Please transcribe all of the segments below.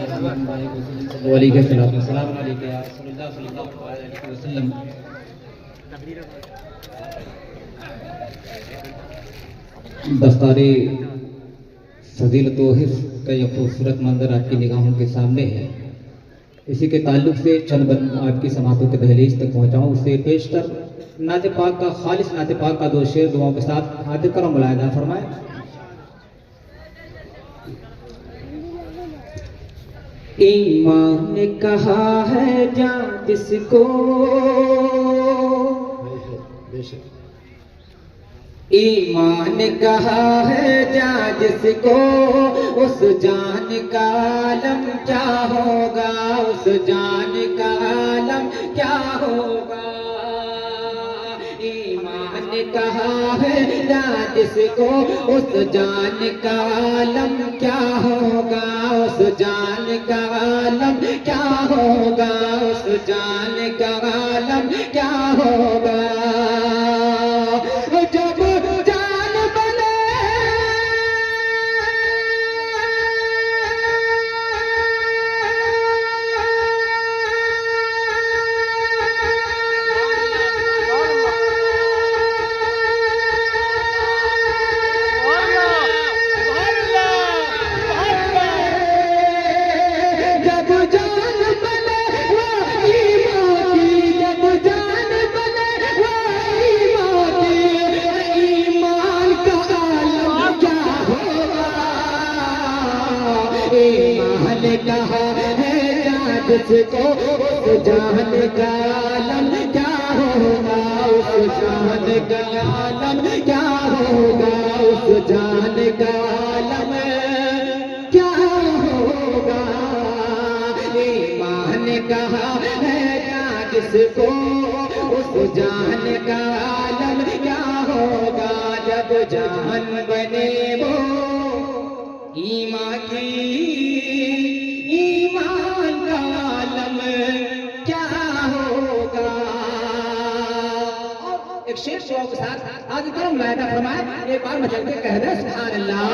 السلام علیکم یا رسول اللہ صلی اللہ علیہ وسلم۔ دفتر فضیلت و حفظ کا یہ خوبصورت منظر آپ کی نگاہوں کے سامنے ہے۔ اسی کے تعلق سے چند بند آپ کی سماعتوں کے دہلیز تک پہنچاؤں، اس سے پیشتر نعت پاک کا، خالص نعت پاک کا دو شعر دعاؤں کے ساتھ حاضر کرم ملاحظہ فرمائیں۔ ایمان نے کہا ہے جان جس کو، ایمان نے کہا ہے جان جس کو، اس جان کا عالم کیا ہوگا، اس جان کا عالم کیا ہوگا۔ ایمان نے کہا ہے جان جس کو، اس جان کا عالم کیا ہوگا، اس جان کا عالم کیا ہوگا، اس جان کا عالم کیا ہوگا۔ جب جان بنے ایمان نے کہا ہے جان جس کو، اس جان کا عالم کیا ہوگا، اس جان کا عالم کیا ہوگا، اس جان کا عالم کیا ہوگا۔ ایمان نے کہا ہے جان جس کو، اس جان کا عالم کیا ہوگا۔ جب جان بنے وہ ایمان کی، ایمان کا عالم کیا ہوگا۔ ایک شعر شعر کے ساتھ آج کرم معاہدہ فرمائے، ایک بار مچل کے کہہ دیں سبحان اللہ۔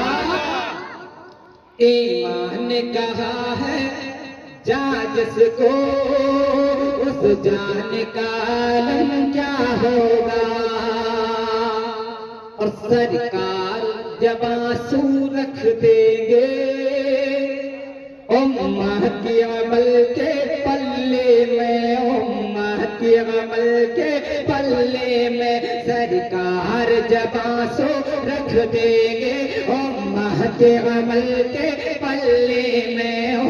ایمان نے کہا ہے جان جس کو، اس جان کا عالم کیا ہوگا۔ اور سرکار جب آنسو رکھ دیں گے امت کے عمل کے پلے میں، امت کے عمل کے پلے میں، سرکار جب آنسو رکھ دیں گے امت کے عمل کے پلے میں۔